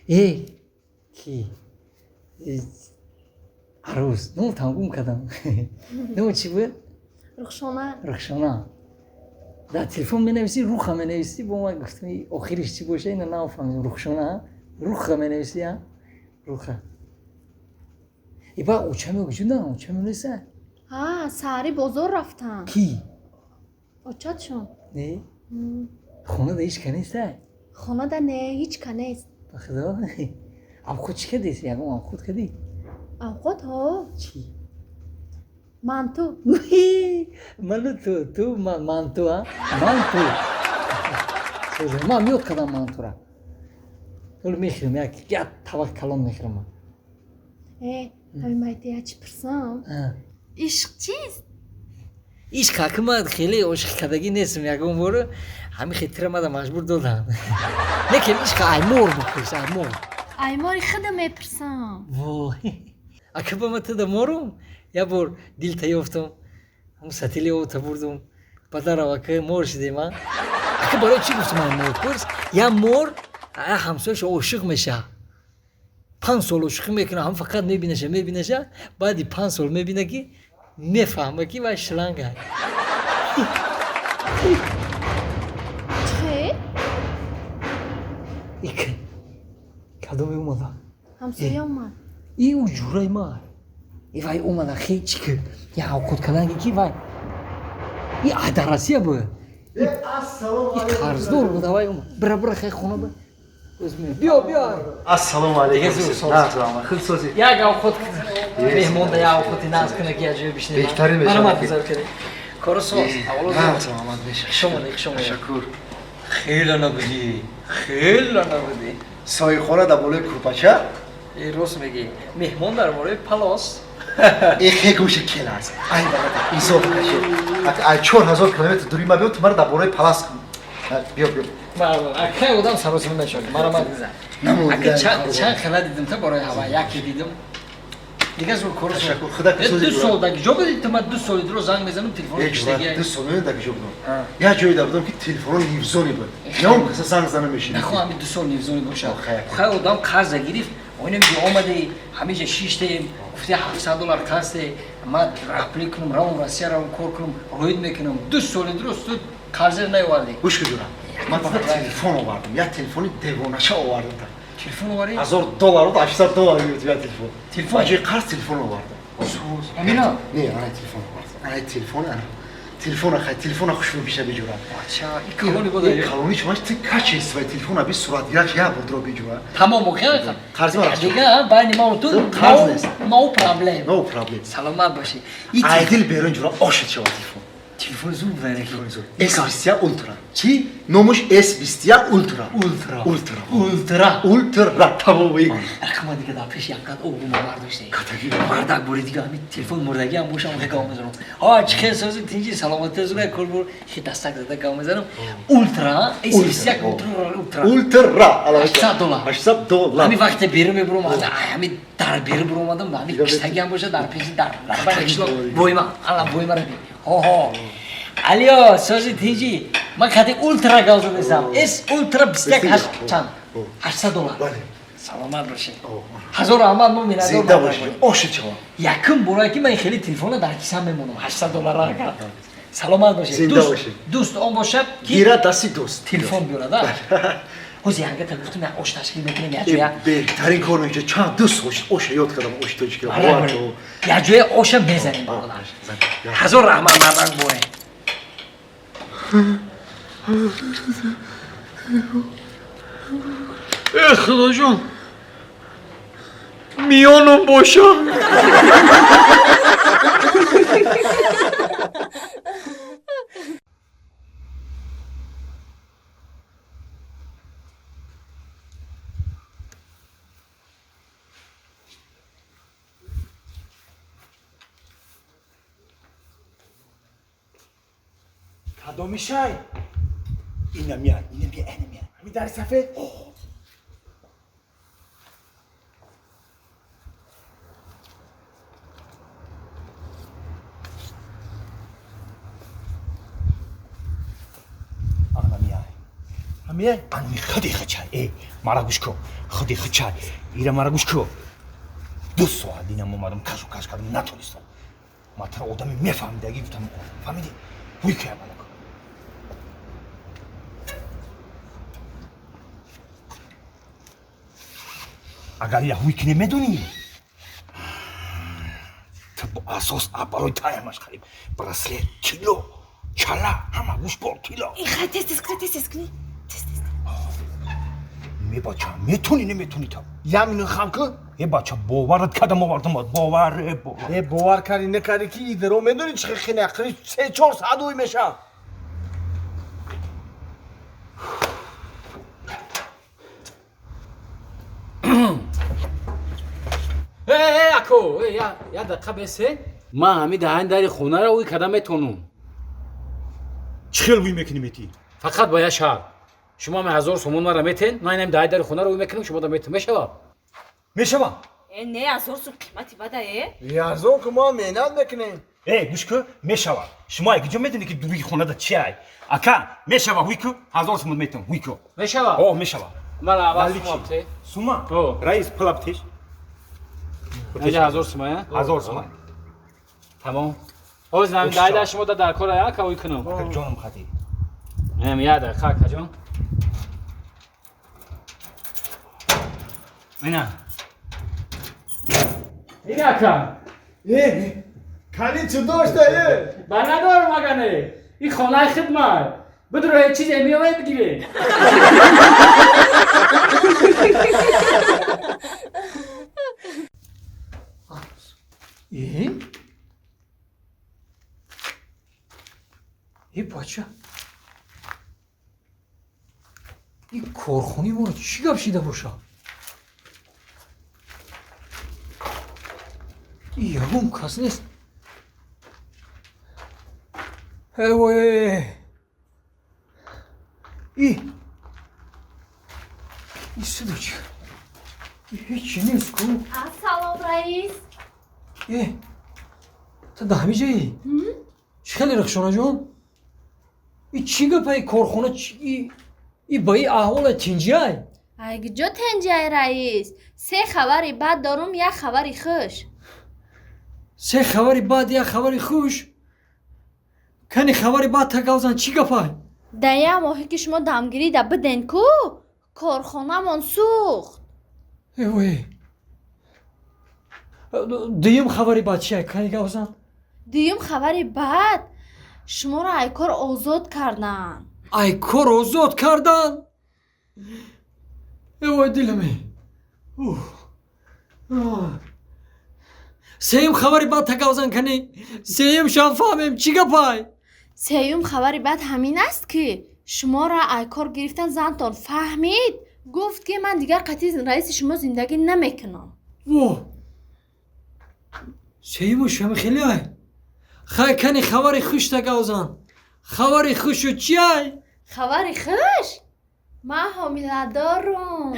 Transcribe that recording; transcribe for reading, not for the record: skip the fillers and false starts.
کی عروس نو تانگوم کدام نو چی بود؟ رخشانه در تلفن می نویسی روخ می نویسی با ما گفتم آخرش چی باشه اینو نفهمیدم رخشانه روخ می نویسی ها روخ ای با اوچه می وجود ندارم اوچه می نویسه ساری بزرگ رفتم کی؟ اوچاتشون نه؟ خونه ده هیچ که نیسته؟ خونه ده نه هیچ که نیست بخدا اب خود چی که دیسی؟ یکم اب خود که دی؟ اوقات ها چی؟ منتو منو تو من تو ها من تو سوزه ما میاد کدام من تو را طول میخرم یک طبق کلام میخرم من همین چی پرسم عشق چیست؟ عشق که من خیلی عاشق کدگی نیستم یکم بارو همین خیلی ما مجبور دادن لیکن عشق ایمور بپرس ایماری خودم میپرسم وای اگه با من تو دمارم یه بار دیل تیافتم همون ستیلی او تبردم پدر اوکه مور شدیم اگه برای چی گفتم من مور پرس یه مور همسایش عاشق میشه 5 سال عاشق میکنه هم فقط میبینشه بعدی 5 سال میبینه که میفهمه که وای شلنگه چه؟ ایک کدومی اومده همسایه اومد ای او جورای ما ای وای اومده خیلی که یه اوقات کلنگی که وای ای عدرسیه بود ای قرضدار بود وای اومد برا خیلی خونه بود بیا السلام علیکم دیگه زور ساز. نه سلام خیلی سازی یک اوقات مهمون ده یک اوقاتی ناز کنه که یه جوی بشنیم بهترین بشه. منو بگذار کنی کارو ساز نه سلام میشه شما تشکر خیلی نبودی سایه خانه در بالای کورپاچه ای روز میگی مهمون در مورد پلاس این خیلی گوشه کل است ای بلده ایزا بکشه ای 4000 کیلومتر دوری ما بیاد تو مرا در بالای پلاس کن بیا مردم اگه بودم سراسیمون نشد مرا بگذار نمون اگه چند خیلی دیدم تا برای هوا یکی دیدم دیگه زور کارو ساز تشکر خدا که سازی دو سال دیگه جا بدید تو من 2 سال دیگه رو زنگ میزنم تلفن یک پیشتگی جورا 2 سال در کجا بودم یه جایی در بودم که تلفن نیوزونی بود یا اون کسی زنگ زنه میشینی نخواه همین 2 سال نیوزونی باشه خیر. خیلی آدم قرض گرفت اینم جو آمده همیشه 6 تیم گفته $700 قرض ما اپلی کنم راون راسیا راون کار کنم روید میکنم 2 سال درست تو قرض نیاوردی گوش که جورا من فقط تلفن آوردم یه تلفن دیوانشه آوردم تلفن آوردی $1000 و $800 میاد یه تلفن؟ من جای قرض تلفن آوردم امینا نه انا تلفن خیلی تلفن خوش میشه بجورا بچه این کلونی بود این کلونی شما چه کاچی است و تلفن بی صورت گرفت یا بود رو بجورا تمام اوکی قرض ما دیگه باید ما تو قرض نیست. نو پرابلم نو پرابلم سلامت باشی ایدل بیرون جورا آشت شما تلفن زود بره S20 اولترا چی نومش S20 اولترا تمام بگی رقم دیگه در پیش یک قد اوگو برداشته مردک بوری دیگه همین تلفن مردگی هم بوشم که گام میزنم چه خیلی سازی تینجی سلامتی زوره کل بور خیلی دستک زده گام میزنم اولترا S21 اولترا $800 همین وقت بیرون میبرم همین در بیرون برو اومدم همین کشتگی هم باشه در پیش در بویما الان بویما رو بی علیا سازی تیجی من خاطی اولترا گاز میزنم اس اولترا 21 چند $800 سلامت باشه هزار احمد مو مینا زنده باشی آشت شما یکم برای که من خیلی تلفن در کیسم میمونم $800 را کرد سلامت باشه زنده باشی دوست آن باشه گیره دستی دوست تلفن بیاره دا حوزی هنگه تا گفتم من آش تشکیل میکنم یه جویا بهترین کار میشه چند دوست آش یاد کردم آش تو چیکار یه جویا آش میزنیم هزار رحمت مردن بوره خدا جان میانم باشه کدومی شای؟ اینم میاد همین در سفید؟ میای ан خدی خچای مرا گوش کن خدی خچای ایرا مرا گوش کن 2 ساعت اینم اومدم کشو کش کردم نتونستم ما تر آدمی میفهمیدگی گفتم فهمیدی وی که بالا کن اگر یا وی که نمیدونی تو با اساس برای تایمش خرید برسله کیلو چالا همه گوش بار کیلو خیلی تست کنی می بچه میتونی نمیتونی تو یامینو خام کن بچه باورت کردم آوردم باور باور کردی نکردی که ایدرو میدونی چه خیلی اخری 3-4 ساعت اوی میشه اکو یا دقیقه بسه ما همی دهن در خونه رو کدام میتونم چخیل وی میکنی میتی فقط با یه شرط شما 1000 سومون مرا میتین ما اینم دهن در خونه رو میکنیم شما دا میتون میشه میشوم نه ازور سو قیمتی بده یارزون که ما مینت میکنیم گوش کن میشوم شما اگه جو میدونی که دوری خونه دا چی ای اکا میشوم وی کو 1000 سومون میتون وی کو میشه میشوم مرا عوض ولی چی؟ سومته سوما او. رئیس پلاپتیش اینجا 1000 سومه 1000 سوما تمام اوز نمی دهن در شما دا در کار یا که وی کنم جانم خدی نمی یاده خاک جان اینا اینا کن کلی چه داشته با ندارم مگنه این خانه خدمت بدرو هیچ چیز امیامه بگیره ای بچه این کارخونی ما رو چی گفشیده باشه این یگون کس نیست اوه این سدوچ این هیچی نیست کو سلام رئیس تا ده همی جایی؟ چی خیلی رخشانه جان؟ این چی گفت ای کارخونه این با این احوال تینجی های؟ اگه جو تنجای رئیس 3 خبری بعد دارم یک خبری خوش 3 خبری بعد یک خبری خوش کنی خبری بعد تکاوزن چی گفت های؟ در یه ماهی که شما دمگیری ده بدن کو کارخانه من سوخت اوه دیم خبری بعد چی های کنی گوزن؟ دویم خبری بعد شما را ای کار آزاد کردن ای کار آزاد کردن؟ اوه دلمه سیم خبری بعد تکاوزن کنی سیم شان فهمیم چی گپای 3م خبری بعد همین است که شما را ای کار گرفتن زنتان فهمید گفت که من دیگر قطعی رئیس شما زندگی نمیکنم واه سیم شما خیلی های خیلی کنی خبری خوش تکاوزن خبری خوش و چی های خبری خوش من حامله دارم